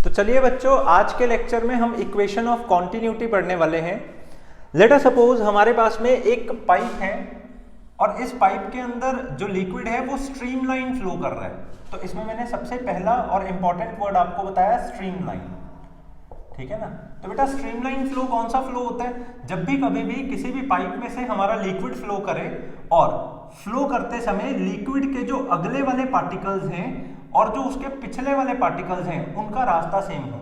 तो चलिए बच्चों, आज के लेक्चर में हम इक्वेशन ऑफ कॉन्टिन्यूटी पढ़ने वाले हैं। लेट अस सपोज हमारे पास में एक पाइप है और इस पाइप के अंदर जो लिक्विड है वो स्ट्रीमलाइन फ्लो कर रहा है। तो इसमें मैंने सबसे पहला और इंपॉर्टेंट वर्ड आपको बताया स्ट्रीमलाइन, ठीक है ना। तो बेटा स्ट्रीमलाइन फ्लो कौन सा फ्लो होता है? जब भी कभी भी किसी भी पाइप में से हमारा लिक्विड फ्लो करे और फ्लो करते समय लिक्विड के जो अगले वाले पार्टिकल्स हैं और जो उसके पिछले वाले पार्टिकल्स हैं उनका रास्ता सेम हो।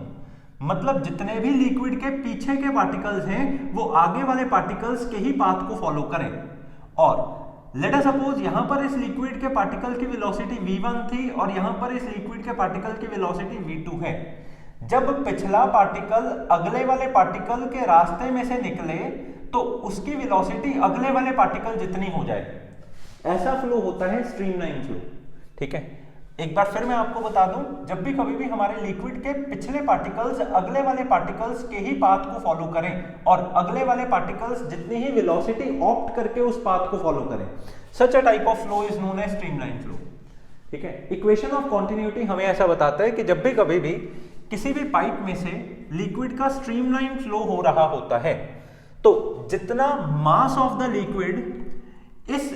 मतलब जितने भी लिक्विड के पीछे के पार्टिकल्स हैं वो आगे वाले पार्टिकल्स के ही पाथ को फॉलो करें। और लेट अस सपोज यहां पर इस लिक्विड के पार्टिकल की वेलोसिटी v1 थी और यहां पर इस लिक्विड के पार्टिकल की वेलोसिटी v2 है। जब पिछला पार्टिकल अगले वाले पार्टिकल के रास्ते में से निकले तो उसकी वेलोसिटी अगले वाले पार्टिकल जितनी हो जाए, ऐसा फ्लो होता है स्ट्रीमलाइन फ्लो, ठीक है। एक बार फिर मैं आपको बता दूं, जब भी कभी भी हमारे लिक्विड के पिछले पार्टिकल्स अगले वाले पार्टिकल्स के ही पाथ को फॉलो करें और अगले वाले पार्टिकल्स जितनी ही वेलोसिटी ऑप्ट करके उस पाथ को फॉलो करें, such a type of flow is known as streamline flow, ठीक है। इक्वेशन ऑफ कॉन्टिन्यूटी हमें ऐसा बताता है कि जब भी कभी भी किसी भी पाइप में से लिक्विड का स्ट्रीमलाइन फ्लो हो रहा होता है तो जितना मास ऑफ द लिक्विड इस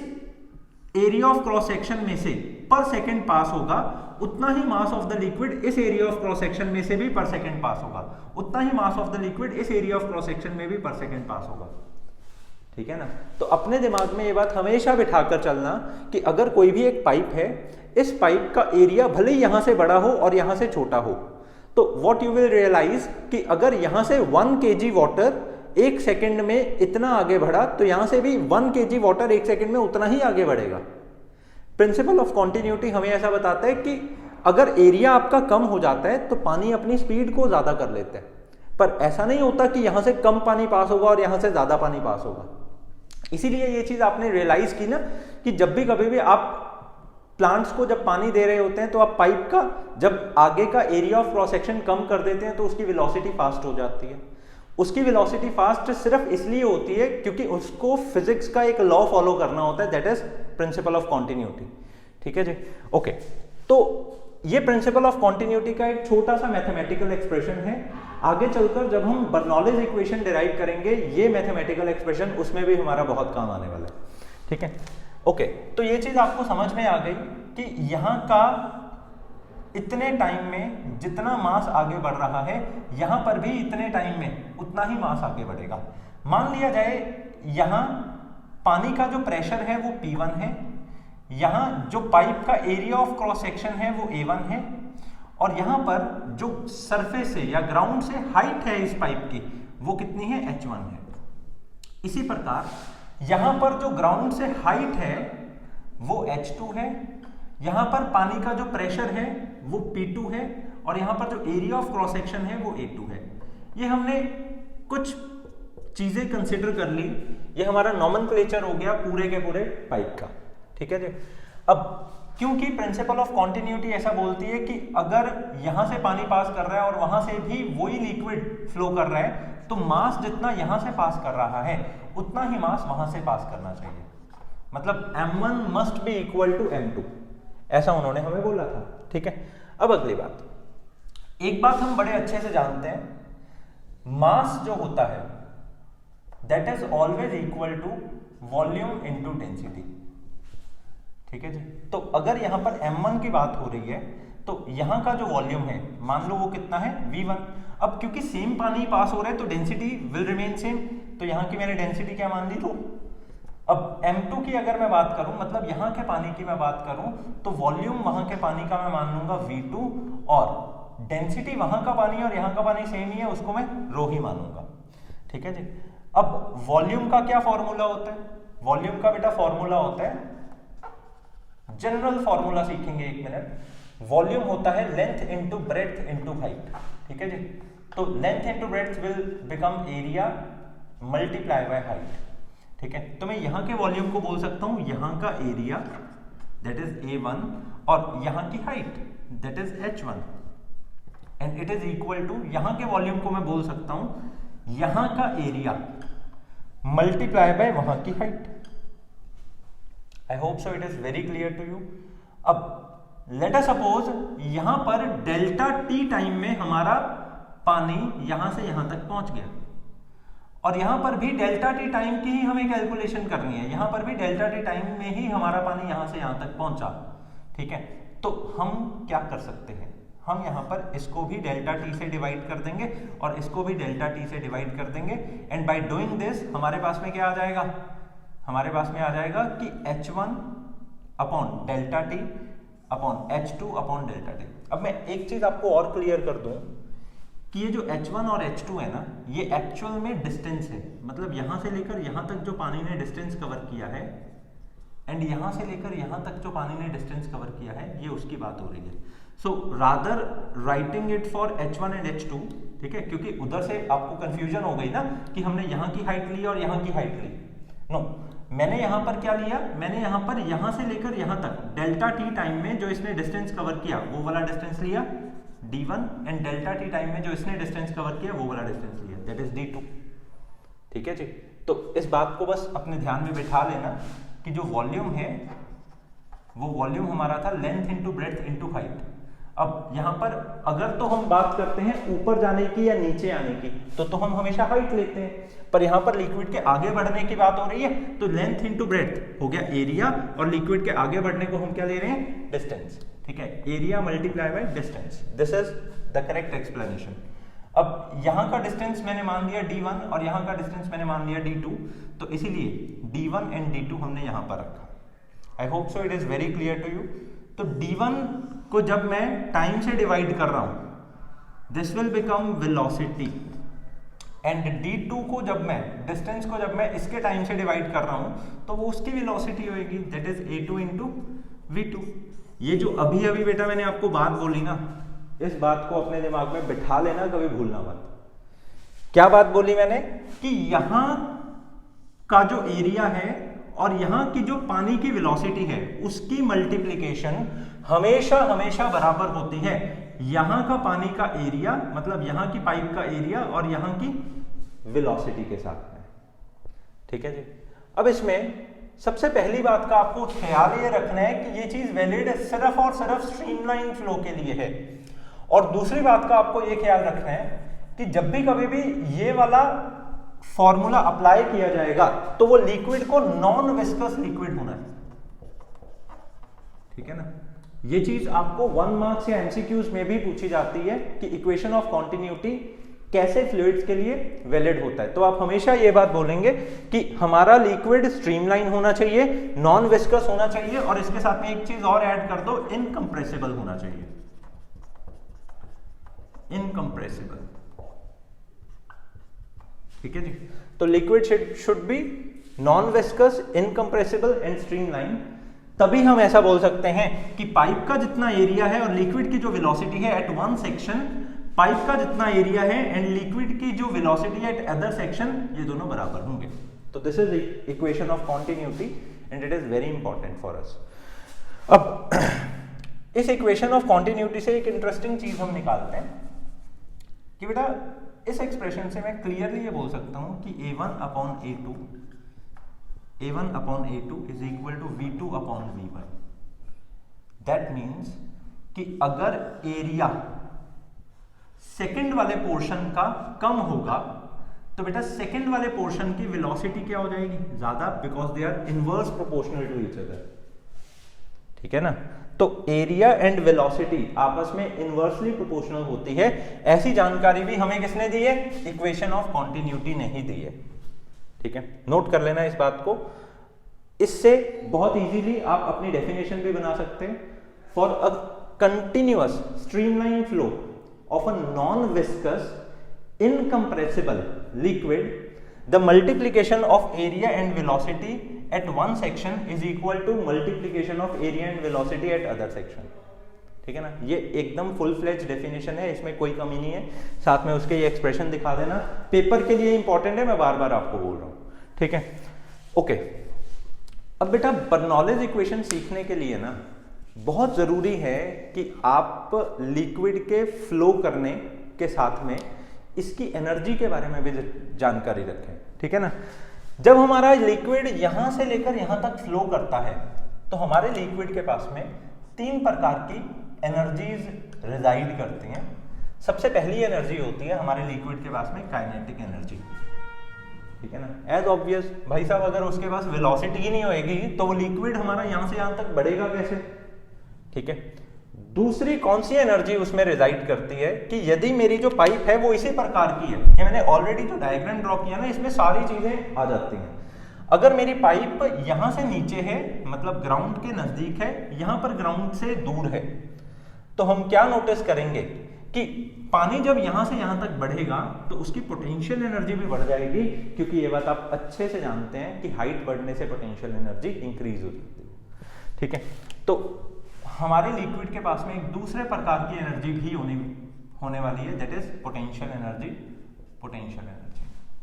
एरिया ऑफ क्रॉस सेक्शन में से पर सेकंड पास होगा, उतना ही मास ऑफ द लिक्विड इस एरिया ऑफ क्रॉस सेक्शन में से भी पर सेकंड पास होगा, उतना ही मास ऑफ द लिक्विड इस एरिया ऑफ क्रॉस सेक्शन में भी पर सेकंड पास होगा, ठीक है ना। तो अपने दिमाग में ये बात हमेशा बिठाकर चलना कि अगर कोई भी एक पाइप है, इस पाइप का एरिया भले ही यहां से बड़ा हो और यहां से छोटा हो, तो व्हाट यू विल रियलाइज कि अगर यहां से 1 kg वाटर एक सेकंड में इतना आगे बढ़ा तो यहां से भी 1 kg वाटर एक सेकंड में उतना ही आगे बढ़ेगा। प्रिंसिपल ऑफ कॉन्टिन्यूटी हमें ऐसा बताता है कि अगर एरिया आपका कम हो जाता है तो पानी अपनी स्पीड को ज्यादा कर लेता है, पर ऐसा नहीं होता कि यहां से कम पानी पास होगा और यहां से ज्यादा पानी पास होगा। इसीलिए ये चीज आपने रियलाइज की ना कि जब भी कभी भी आप प्लांट्स को जब पानी दे रहे होते हैं तो आप पाइप का जब आगे का एरिया ऑफ क्रॉस सेक्शन कम कर देते हैं तो उसकी वेलोसिटी फास्ट हो जाती है। उसकी वेलोसिटी फास्ट सिर्फ इसलिए होती है क्योंकि उसको फिजिक्स का एक लॉ फॉलो करना होता है, that is principle of continuity, ठीक है जी। ओके, तो ये प्रिंसिपल ऑफ कॉन्टिन्यूटी का एक छोटा सा मैथमेटिकल एक्सप्रेशन है। आगे चलकर जब हम बर्नौलीज इक्वेशन डिराइव करेंगे ये मैथमेटिकल एक्सप्रेशन, उसमें भी हमारा बहुत काम आने वाला है, ठीक है। ओके, तो ये चीज आपको समझ में आ गई कि यहाँ का इतने टाइम में जितना मास आगे बढ़ रहा है यहां पर भी इतने टाइम में उतना ही मास आगे बढ़ेगा। मान लिया जाए यहां पानी का जो प्रेशर है वो P1 है, यहां जो पाइप का एरिया ऑफ क्रॉस सेक्शन है वो A1 है और यहां पर जो सरफेस से या ग्राउंड से हाइट है इस पाइप की वो कितनी है, H1 है। इसी प्रकार यहां पर जो ग्राउंड से हाइट है वो H2 है, यहां पर पानी का जो प्रेशर है वो P2 है और यहां पर जो एरिया ऑफ क्रॉस सेक्शन है वो A2 है। ये हमने कुछ चीजें कंसिडर कर ली, ये हमारा नॉमेनक्लेचर हो गया पूरे के पूरे पाइप का, ठीक है जी। अब क्योंकि प्रिंसिपल ऑफ कॉन्टिन्यूटी ऐसा बोलती है कि अगर यहां से पानी पास कर रहा है और वहां से भी वही लिक्विड फ्लो कर रहा है तो मास जितना यहां से पास कर रहा है उतना ही मास वहां से पास करना चाहिए। मतलब m1 must be equal to m2, ऐसा उन्होंने हमें बोला था, ठीक है। अब अगली बात, एक बात हम बड़े अच्छे से जानते हैं, मास जो होता है that is always equal to volume into density, ठीक है जी। तो अगर यहां पर m1 की बात हो रही है तो यहां का जो वॉल्यूम है मान लो वो कितना है, v1। अब क्योंकि सेम पानी पास हो रहा है तो डेंसिटी विल रिमेन सेम, तो यहां की मैंने डेंसिटी क्या मान ली, तो अब m2 की अगर मैं बात करूं, मतलब यहां के पानी की मैं बात करूं तो वॉल्यूम वहां के पानी का मैं मान लूंगा v2 और डेंसिटी वहां का पानी और यहां का पानी सेम ही है, उसको मैं रो ही मानूंगा, ठीक है जी। अब वॉल्यूम का क्या फॉर्मूला होता है? वॉल्यूम का बेटा फॉर्मूला होता है, जनरल फॉर्मूला सीखेंगे एक मिनट। वॉल्यूम होता है length into breadth into height, ठीक है जी। तो length into breadth will become area multiply by height, ठीक है। तो मैं यहां के वॉल्यूम को बोल सकता हूं यहां का एरिया दैट इज A1 और यहां की height that is H1 and it is equal to, यहां के वॉल्यूम को मैं बोल सकता हूं यहां का एरिया मल्टीप्लाई बाय वहां की height. I hope so it is very clear to you. अब लेट अस सपोज यहां पर डेल्टा टी टाइम में हमारा पानी यहां से यहां तक पहुंच गया, और यहां पर भी डेल्टा टी टाइम की ही हमें कैलकुलेशन करनी है, यहां पर भी डेल्टा टी टाइम में ही हमारा पानी यहां से यहां तक पहुंचा, ठीक है। तो हम क्या कर सकते हैं, हम यहां पर इसको भी डेल्टा टी से डिवाइड कर देंगे और इसको भी डेल्टा टी से डिवाइड कर देंगे, एंड बाय डूइंग दिस हमारे पास में क्या आ जाएगा, हमारे पास में आ जाएगा कि H1 upon delta T upon H2 upon delta T. अब मैं एक चीज आपको और क्लियर कर दूं कि ये जो H1 और H2 है ना, ये एक्चुअल में डिस्टेंस है, मतलब यहां से लेकर यहां तक जो पानी ने डिस्टेंस कवर किया है एंड यहां से लेकर यहां तक जो पानी ने डिस्टेंस कवर किया है, ये उसकी बात हो रही है। So rather writing it for H1 and H2, ठीक है, क्योंकि उधर से आपको कंफ्यूजन हो गई ना कि हमने यहां की हाइट ली और यहां की हाइट ली। नो, मैंने यहां पर क्या लिया, मैंने यहां पर यहां से लेकर यहां तक डेल्टा टी टाइम में जो इसने डिस्टेंस कवर किया वो वाला डिस्टेंस लिया D1, and delta T time में जो इसने डिस्टेंस कवर किया वो वाला डिस्टेंस लिया, दैट इज D2, ठीक है जी। तो इस बात को बस अपने ध्यान में बिठा लेना कि जो वॉल्यूम है वो वॉल्यूम हमारा था length into breadth into height. अब यहां पर अगर तो हम बात करते हैं ऊपर जाने की या नीचे आने की, तो हम हमेशा हाइट लेते हैं, पर यहां पर लिक्विड के आगे बढ़ने की बात हो रही है, तो लेंथ इंटू ब्रेड्थ हो गया एरिया, और लिक्विड के आगे बढ़ने को हम क्या ले रहे हैं, डिस्टेंस, ठीक है, area multiply by distance, this is the correct explanation. अब यहां का डिस्टेंस मैंने मान लिया D1 और यहां का डिस्टेंस मैंने मान लिया D2, तो इसीलिए D1 एंड D2 हमने यहां पर रखा। I hope so it is very clear to you. तो D1 को जब मैं टाइम से डिवाइड कर रहा हूं, this will become velocity, and D2 को जब मैं डिस्टेंस को जब मैं इसके टाइम से डिवाइड कर रहा हूं तो वो उसकी वेलोसिटी होगी, that is A2 into V2। ये जो अभी अभी बेटा मैंने आपको बात बोली ना, इस बात को अपने दिमाग में बिठा लेना, कभी भूलना मत। क्या बात बोली मैंने कि यहां का जो एरिया है और यहां की जो पानी की वेलोसिटी है उसकी मल्टीप्लिकेशन हमेशा हमेशा बराबर होती है यहां का पानी का एरिया, मतलब यहां की पाइप का एरिया और यहां की वेलोसिटी के साथ में, ठीक है जी। अब इसमें सबसे पहली बात का आपको ख्याल ये रखना है कि ये चीज वैलिड सिर्फ और सिर्फ स्ट्रीमलाइन फ्लो के लिए है, और दूसरी बात का आपको ये ख्याल रखना है कि जब भी कभी भी ये वाला फॉर्मूला अप्लाई किया जाएगा तो वो लिक्विड को नॉन विस्कस लिक्विड होना है, ठीक है ना। ये चीज आपको 1 मार्क्स या एमसीक्यूज में भी पूछी जाती है कि इक्वेशन ऑफ कॉन्टिन्यूटी कैसे फ्लूइड्स के लिए वैलिड होता है। तो आप हमेशा ये बात बोलेंगे कि हमारा लिक्विड स्ट्रीमलाइन होना चाहिए, नॉन विस्कस होना चाहिए, और इसके साथ में एक चीज और ऐड कर दो, इनकंप्रेसिबल होना चाहिए, इनकंप्रेसिबल, ठीक है जी। तो liquid should be non viscous, incompressible and streamline. तभी हम ऐसा बोल सकते हैं कि पाइप का जितना एरिया है और लिक्विड की जो वेलोसिटी है एट वन सेक्शन, पाइप का जितना एरिया है एंड लिक्विड की जो वेलोसिटी है एट अदर सेक्शन, ये दोनों बराबर होंगे। तो this is equation of continuity and it is very important for us. अब इस इक्वेशन ऑफ कॉन्टिन्यूटी से एक इंटरेस्टिंग चीज हम निकालते हैं कि बेटा इस एक्सप्रेशन से मैं क्लियरली ये बोल सकता हूं कि A1 upon A2 is equal to V2 upon V1। That means कि अगर एरिया सेकंड वाले पोर्शन का कम होगा तो बेटा सेकंड वाले पोर्शन की वेलोसिटी क्या हो जाएगी, ज्यादा, because they are inverse proportional to each other, ठीक है ना। तो एरिया एंड वेलोसिटी आपस में इनवर्सली प्रोपोर्शनल होती है। ऐसी जानकारी भी हमें किसने दी है, इक्वेशन ऑफ कॉन्टिन्यूटी नहीं दी है, ठीक है। नोट कर लेना इस बात को। इससे बहुत इजीली आप अपनी डेफिनेशन भी बना सकते हैं। For a continuous streamline flow of a non-viscous incompressible liquid, the multiplication of area and velocity at one section is equal to multiplication of area and velocity at other section, ठीक है ना। ये एकदम full fledge definition है, इसमें कोई कमी नहीं है। साथ में उसके ये एक्सप्रेशन दिखा देना, पेपर के लिए इंपॉर्टेंट है, मैं बार बार आपको बोल रहा हूँ, ठीक है। ओके, अब बेटा बर्नौलीज इक्वेशन सीखने के लिए ना बहुत जरूरी है कि आप लिक्विड के फ्लो करने के साथ में इसकी एनर्जी के बारे में भी जानकारी रखें, ठीक है ना। जब हमारा लिक्विड यहां से लेकर यहां तक फ्लो करता है तो हमारे लिक्विड के पास में तीन प्रकार की एनर्जीज रिजाइड करती हैं। सबसे पहली एनर्जी होती है हमारे लिक्विड के पास में काइनेटिक एनर्जी, ठीक है ना। एज ऑब्वियस भाई साहब, अगर उसके पास वेलोसिटी ही नहीं होएगी तो वो लिक्विड हमारा यहां से यहां तक बढ़ेगा कैसे, ठीक है। दूसरी कौन सी एनर्जी उसमें रिजाइड करती है कि यदि मेरी जो पाइप है वो इसी प्रकार की है, ये मैंने ऑलरेडी जो डायग्राम ड्रॉ किया ना इसमें सारी चीजें आ जाती हैं। अगर मेरी पाइप यहां से नीचे है, मतलब ग्राउंड के नजदीक है, यहां पर ग्राउंड से दूर है, तो हम क्या नोटिस करेंगे कि पानी जब यहां से यहां तक बढ़ेगा तो उसकी पोटेंशियल एनर्जी भी बढ़ जाएगी, क्योंकि ये बात आप अच्छे से जानते हैं कि हाइट बढ़ने से पोटेंशियल एनर्जी इंक्रीज हो जाती है, ठीक है। तो हमारे लिक्विड के पास में एक दूसरे प्रकार की एनर्जी भी होने वाली है, दैट इज पोटेंशियल एनर्जी,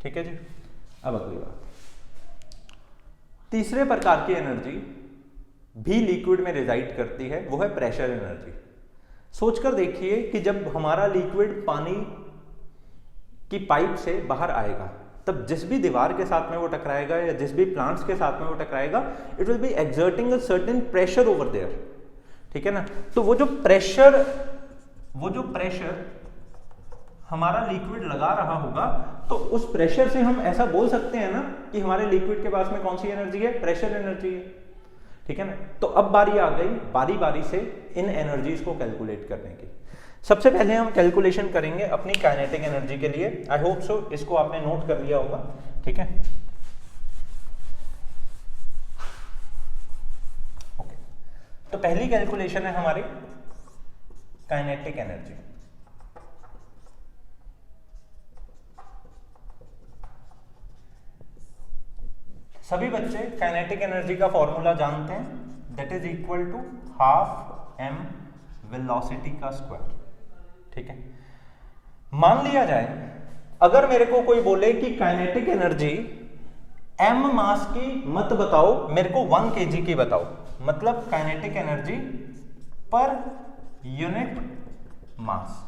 ठीक है जी। अब अगली बात, तीसरे प्रकार की एनर्जी भी लिक्विड में रिजाइड करती है, वो है प्रेशर एनर्जी। सोचकर देखिए कि जब हमारा लिक्विड पानी की पाइप से बाहर आएगा तब जिस भी दीवार के साथ में वो टकराएगा या जिस भी प्लांट्स के साथ में वो टकराएगा, it will be exerting a certain pressure over there, ठीक है ना। तो वो जो प्रेशर हमारा लिक्विड लगा रहा होगा, तो उस प्रेशर से हम ऐसा बोल सकते हैं ना कि हमारे लिक्विड के पास में कौन सी एनर्जी है, प्रेशर एनर्जी है, ठीक है ना। तो अब बारी आ गई बारी बारी से इन एनर्जीज को कैलकुलेट करने की। सबसे पहले हम कैलकुलेशन करेंगे अपनी काइनेटिक एनर्जी के लिए। आई होप सो इसको आपने नोट कर लिया होगा, ठीक है। ओके, तो पहली कैलकुलेशन है हमारी काइनेटिक एनर्जी। सभी बच्चे काइनेटिक एनर्जी का फॉर्मूला जानते हैं, that is equal to half m velocity का स्क्वायर, ठीक है। मान लिया जाए अगर मेरे को कोई बोले कि काइनेटिक एनर्जी m मास की मत बताओ, मेरे को 1 kg की बताओ, मतलब काइनेटिक एनर्जी पर यूनिट मास।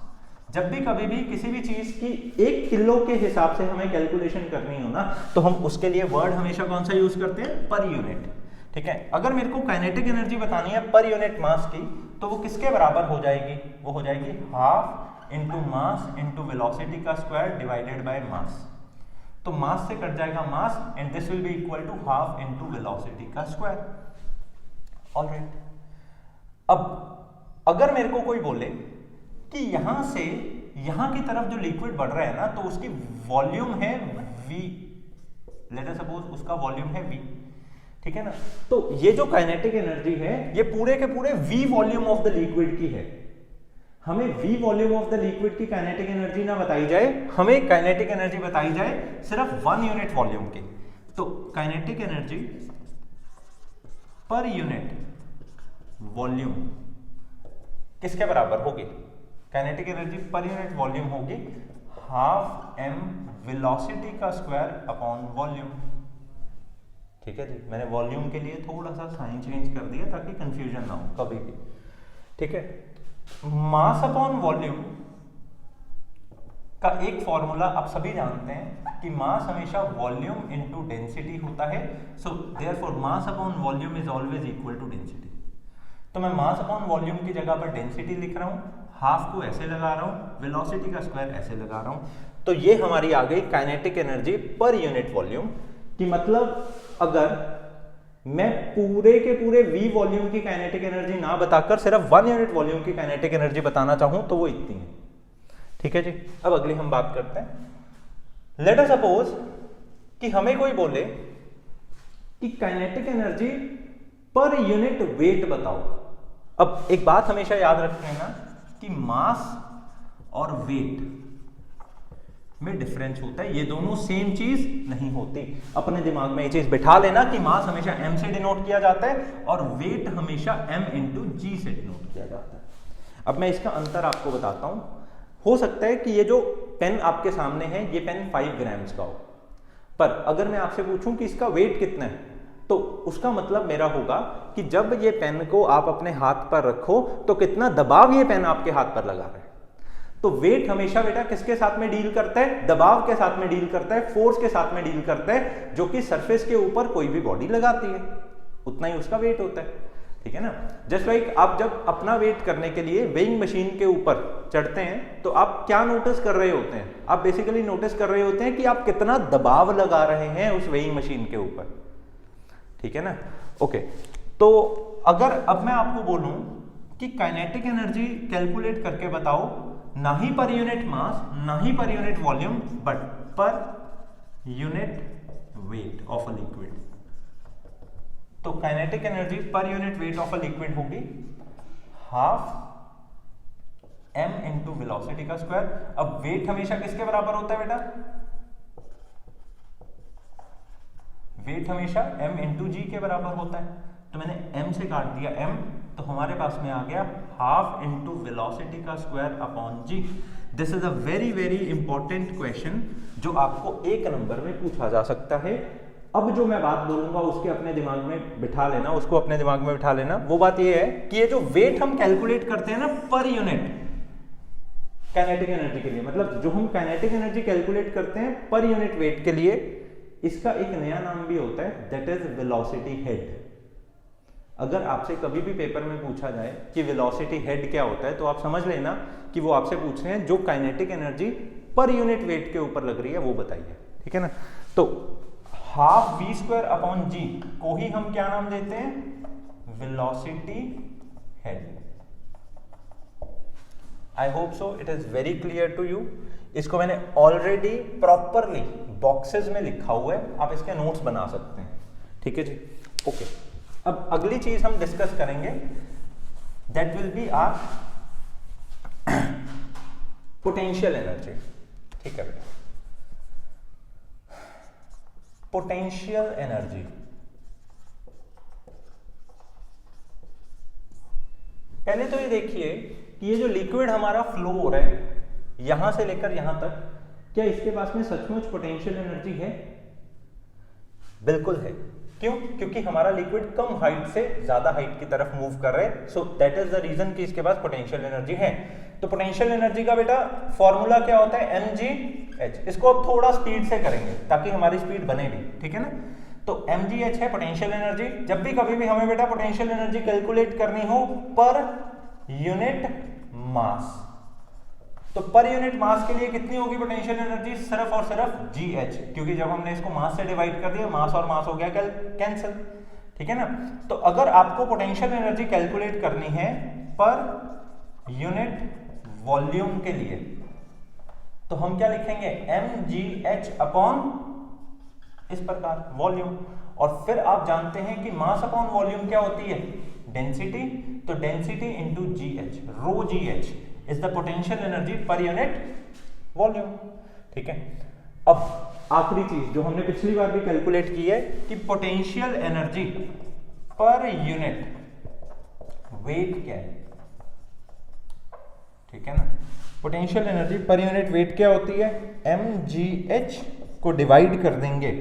जब भी कभी भी किसी भी चीज की 1 किलो के हिसाब से हमें कैलकुलेशन करनी हो ना, तो हम उसके लिए वर्ड हमेशा कौन सा यूज करते हैं, पर यूनिट, ठीक है। अगर मेरे को काइनेटिक एनर्जी बतानी है पर यूनिट मास की, तो वो किसके बराबर हो जाएगी, वो हो जाएगी half into mass into velocity का स्क्वायर डिवाइडेड बाय मास। तो मास से कट जाएगा mass and this will be equal to half into velocity का स्क्वायर। ऑलराइट, अब अगर मेरे को कोई बोले कि यहां से यहां की तरफ जो लिक्विड बढ़ रहा है ना, तो उसकी वॉल्यूम है v, लेट अस सपोज उसका वॉल्यूम है v, ठीक है ना। तो ये जो काइनेटिक एनर्जी है ये पूरे के पूरे v volume of the liquid की है। हमें v volume of the liquid की काइनेटिक एनर्जी ना बताई जाए, हमें काइनेटिक एनर्जी बताई जाए सिर्फ 1 यूनिट वॉल्यूम की। तो kinetic energy per unit volume किसके बराबर होगी, kinetic energy per unit volume होगी हाफ m वेलोसिटी का स्क्वायर अपॉन वॉल्यूम, ठीक है जी। मैंने वॉल्यूम के लिए थोड़ा सा साइन चेंज कर दिया ताकि कंफ्यूजन ना हो कभी भी, ठीक है। मास अपॉन वॉल्यूम का एक फॉर्मूला आप सभी जानते हैं कि मास हमेशा वॉल्यूम इनटू डेंसिटी होता है। So therefore mass upon volume is always equal to density. तो मैं मास अपॉन वॉल्यूम की जगह पर डेंसिटी लिख रहा हूं, हाफ को ऐसे लगा रहा हूं, वेलोसिटी का स्क्वायर ऐसे लगा रहा हूं। तो ये हमारी आ गई kinetic energy per unit volume की। मतलब अगर मैं पूरे के पूरे v वॉल्यूम की काइनेटिक एनर्जी ना बताकर सिर्फ 1 यूनिट वॉल्यूम की काइनेटिक एनर्जी बताना चाहूं तो वो इतनी है, ठीक है जी। अब अगली हम बात करते हैं। लेट अस सपोज कि हमें कोई बोले कि kinetic energy per unit wait बताओ। अब एक बात हमेशा याद रखना कि मास और वेट में डिफरेंस होता है, ये दोनों सेम चीज नहीं होती। अपने दिमाग में ये चीज बिठा लेना कि मास हमेशा m से डिनोट किया जाता है और वेट हमेशा m इंटू जी से डिनोट किया जाता है। अब मैं इसका अंतर आपको बताता हूं। हो सकता है कि ये जो पेन आपके सामने है ये पेन 5 ग्राम्स का हो, पर अगर मैं आपसे पूछूं कि इसका वेट कितना है, तो उसका मतलब मेरा होगा कि जब ये पेन को आप अपने हाथ पर रखो तो कितना दबाव ये पेन आपके हाथ पर लगा रहा है। तो वेट हमेशा बेटा किसके साथ में डील करता है, दबाव के साथ में डील करता है, फोर्स के साथ में डील करता है, जो कि सरफेस के ऊपर कोई भी बॉडी लगाती है उतना ही उसका वेट होता है, ठीक है ना। जस्ट लाइक आप जब अपना वेट करने के लिए वेइंग मशीन के ऊपर चढ़ते हैं तो आप क्या नोटिस कर रहे होते हैं, आप बेसिकली नोटिस कर रहे होते हैं कि आप कितना दबाव लगा रहे हैं उस वेइंग मशीन के ऊपर, ठीक है ना। ओके, तो अगर अब मैं आपको बोलूं कि काइनेटिक एनर्जी कैलकुलेट करके बताओ, ना ही पर यूनिट मास ना ही per unit volume but per unit weight of a liquid, तो kinetic energy per unit weight of a liquid होगी हाफ m इंटू वेलोसिटी का स्क्वायर। अब वेट हमेशा किसके बराबर होता है बेटा, वेट हमेशा m इंटू जी के बराबर होता है, तो मैंने m से काट दिया m, तो हमारे पास में आ गया हाफ इंटू वेलोसिटी का square upon g. This is a very very important question जो आपको एक नंबर में पूछा जा सकता है। अब जो मैं बात बोलूंगा उसके अपने दिमाग में बिठा लेना, उसको अपने दिमाग में बिठा लेना। वो बात ये है कि ये जो वेट हम कैलकुलेट करते हैं ना पर यूनिट काइनेटिक एनर्जी के लिए, मतलब जो हम काइनेटिक एनर्जी कैलकुलेट करते हैं पर यूनिट वेट के लिए, इसका एक नया नाम भी होता है, दैट इज वेलोसिटी हेड। अगर आपसे कभी भी पेपर में पूछा जाए कि वेलोसिटी हेड क्या होता है, तो आप समझ लेना कि वो आपसे पूछ रहे हैं जो kinetic energy per unit wait के ऊपर लग रही है वो बताइए, ठीक है ना। तो half v square upon g को ही हम क्या नाम देते हैं, velocity head. I hope so it is very clear to you. इसको मैंने ऑलरेडी प्रॉपरली बॉक्सेस में लिखा हुआ है, आप इसके नोट्स बना सकते हैं, ठीक है जी। ओके, अब अगली चीज हम डिस्कस करेंगे, that will be our potential energy, ठीक है बेटा। पोटेंशियल एनर्जी, पहले तो ये देखिए कि ये जो लिक्विड हमारा फ्लो हो रहा है यहां से लेकर यहां तक, क्या इसके पास में सचमुच पोटेंशियल एनर्जी है? बिल्कुल है। क्यों? क्योंकि हमारा लिक्विड कम हाइट से ज्यादा हाइट की तरफ मूव कर रहे हैं, so that is the reason कि इसके पास पोटेंशियल एनर्जी है। तो पोटेंशियल एनर्जी का बेटा फॉर्मूला क्या होता है, mgh। इसको अब थोड़ा स्पीड से करेंगे ताकि हमारी स्पीड बने भी, ठीक है ना। तो mgh है पोटेंशियल एनर्जी। जब भी कभी भी हमें बेटा पोटेंशियल एनर्जी कैलकुलेट करनी हो पर यूनिट मास, तो पर यूनिट मास के लिए कितनी होगी पोटेंशियल एनर्जी, सिर्फ और सिर्फ gh, क्योंकि जब हमने इसको मास से डिवाइड कर दिया मास और मास हो गया कैंसिल, ठीक है ना। तो अगर आपको पोटेंशियल एनर्जी कैलकुलेट करनी है पर यूनिट वॉल्यूम के लिए, तो हम क्या लिखेंगे, mgh अपॉन इस प्रकार वॉल्यूम। और फिर आप जानते हैं कि मास अपॉन वॉल्यूम क्या होती है, डेंसिटी। तो density into gh, rho gh is the potential energy per unit volume, ठीक है। अब आखिरी चीज जो हमने पिछली बार भी कैलकुलेट की है कि potential energy per unit wait क्या है, ठीक है ना। Potential energy per unit wait क्या होती है, mgh को डिवाइड कर देंगे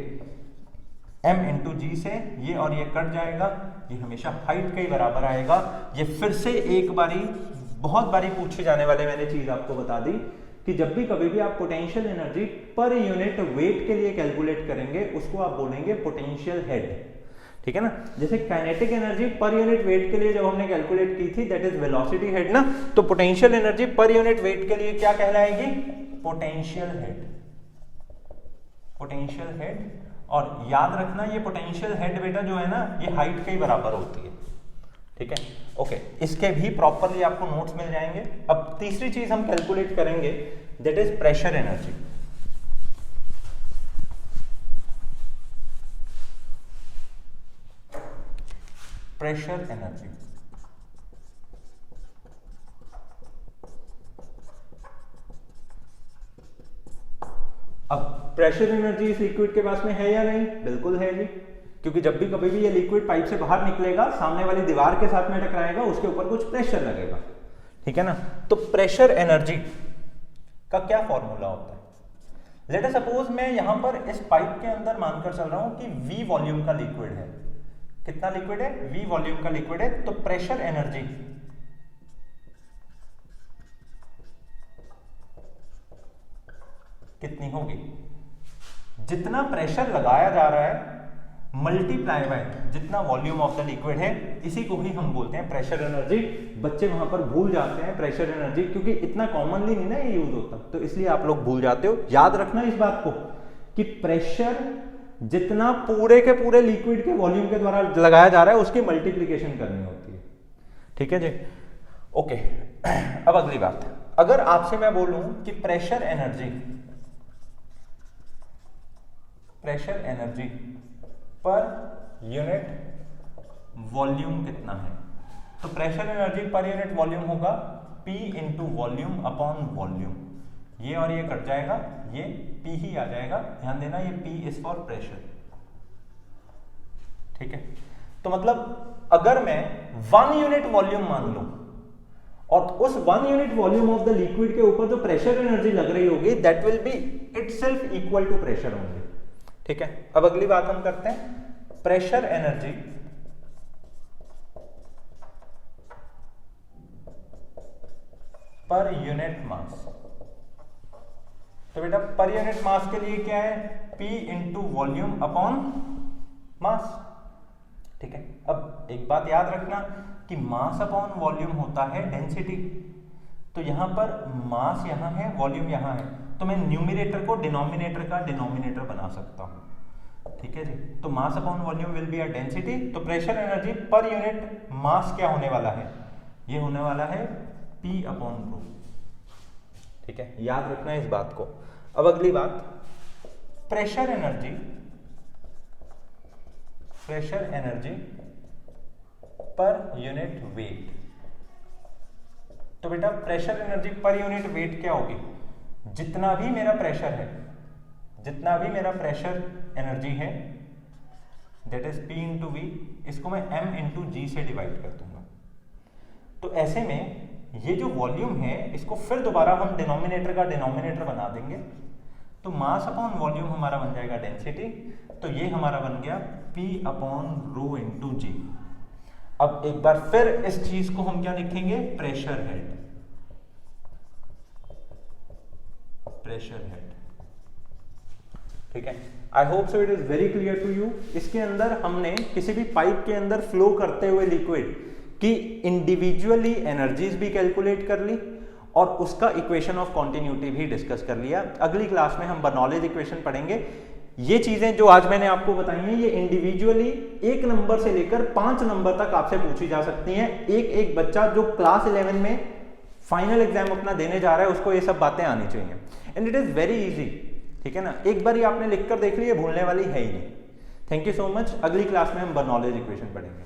m इंटू जी से, ये और ये कट जाएगा, ये हमेशा हाइट के ही बराबर आएगा। ये फिर से एक बारी बहुत बारी पूछे जाने वाले मैंने चीज आपको बता दी कि जब भी कभी भी आप potential energy per unit wait के लिए कैलकुलेट करेंगे उसको आप बोलेंगे पोटेंशियल हेड, ठीक है ना। जैसे kinetic energy per unit wait के लिए जब हमने कैलकुलेट की थी दैट इज वेलोसिटी हेड ना, तो potential energy per unit wait के लिए क्या कहलाएगी, पोटेंशियल हेड, पोटेंशियल हेड। और याद रखना ये पोटेंशियल हेड बेटा जो है ना ये हाइट के ही बराबर होती है, ठीक है। ओके, इसके भी प्रॉपरली आपको नोट्स मिल जाएंगे। अब तीसरी चीज हम कैलकुलेट करेंगे that is pressure energy. Pressure energy, अब प्रेशर एनर्जी इस लिक्विड के पास में है या नहीं, बिल्कुल है जी, क्योंकि जब भी कभी भी ये लिक्विड पाइप से बाहर निकलेगा सामने वाली दीवार के साथ में टकराएगा, उसके ऊपर कुछ प्रेशर लगेगा, ठीक है ना। तो प्रेशर एनर्जी का क्या फॉर्मूला होता है, लेट अस सपोज मैं यहां पर इस पाइप के अंदर मानकर चल रहा हूं कि V वॉल्यूम का लिक्विड है। कितना लिक्विड है, V वॉल्यूम का लिक्विड है। तो प्रेशर एनर्जी कितनी होगी, जितना प्रेशर लगाया जा रहा है मल्टीप्लाई बाय जितना वॉल्यूम ऑफ द लिक्विड है, इसी को ही हम बोलते हैं प्रेशर एनर्जी। बच्चे वहां पर भूल जाते हैं प्रेशर एनर्जी, क्योंकि इतना कॉमनली नहीं ना ये यूज होता, तो इसलिए आप लोग भूल जाते हो। याद रखना इस बात को कि प्रेशर जितना पूरे के पूरे लिक्विड के वॉल्यूम के द्वारा लगाया जा रहा है उसकी मल्टीप्लीकेशन करनी होती है। ठीक है जी, ओके। अब अगली बात, अगर आपसे मैं बोलूं कि pressure energy per unit volume कितना है, तो pressure energy per unit volume होगा P into volume upon volume. ये और ये कट जाएगा, ये P ही आ जाएगा। ध्यान देना ये P इज फॉर प्रेशर। ठीक है, तो मतलब अगर मैं 1 यूनिट वॉल्यूम मान लूं और उस 1 unit volume of the liquid के ऊपर जो प्रेशर एनर्जी लग रही होगी that will be itself equal to pressure only. ठीक है, अब अगली बात हम करते हैं pressure energy per unit mass. तो बेटा पर यूनिट मास के लिए क्या है, P into volume upon mass. ठीक है, अब एक बात याद रखना कि मास अपॉन वॉल्यूम होता है डेंसिटी। तो यहां पर मास यहां है, वॉल्यूम यहां है, तो मैं न्यूमरेटर को डिनोमिनेटर का डिनोमिनेटर बना सकता हूं। ठीक है जी, तो mass upon volume will be a density. तो pressure energy per unit mass क्या होने वाला है, ये होने वाला है P अपॉन रो। ठीक है, याद रखना इस बात को। अब अगली बात, pressure energy per unit wait. तो बेटा pressure energy per unit wait क्या होगी, जितना भी मेरा प्रेशर है, जितना भी मेरा प्रेशर एनर्जी है that is P into V, इसको मैं M इंटू G से डिवाइड कर दूंगा। तो ऐसे में ये जो वॉल्यूम है इसको फिर दोबारा हम डिनोमिनेटर का डिनोमिनेटर बना देंगे। तो मास अपॉन वॉल्यूम हमारा बन जाएगा डेंसिटी, तो ये हमारा बन गया P अपॉन रो इंटू जी। अब एक बार फिर इस चीज को हम क्या लिखेंगे, प्रेशर हेड। ठीक है, I hope so it is very clear to you. इसके अंदर हमने किसी भी पाइप के अंदर फ्लो करते हुए लिक्विड की इंडिविजुअली एनर्जीज भी कैलकुलेट कर ली और उसका इक्वेशन ऑफ कॉन्टिन्यूटी भी डिस्कस कर लिया। अगली क्लास में हम बर्नौलीज इक्वेशन पढ़ेंगे। ये चीजें जो आज मैंने आपको बताई हैं ये इंडिविजुअली 1 नंबर से लेकर 5 नंबर तक आपसे पूछी जा सकती हैं। एक बच्चा जो क्लास 11 में फाइनल एग्जाम अपना देने जा रहा है उसको ये सब बातें आनी चाहिए, and it is very easy. ठीक है ना, एक बार ही आपने लिखकर देख ली, ये भूलने वाली है ही नहीं। Thank you so much. अगली क्लास में हम बर्नौलीज इक्वेशन पढ़ेंगे।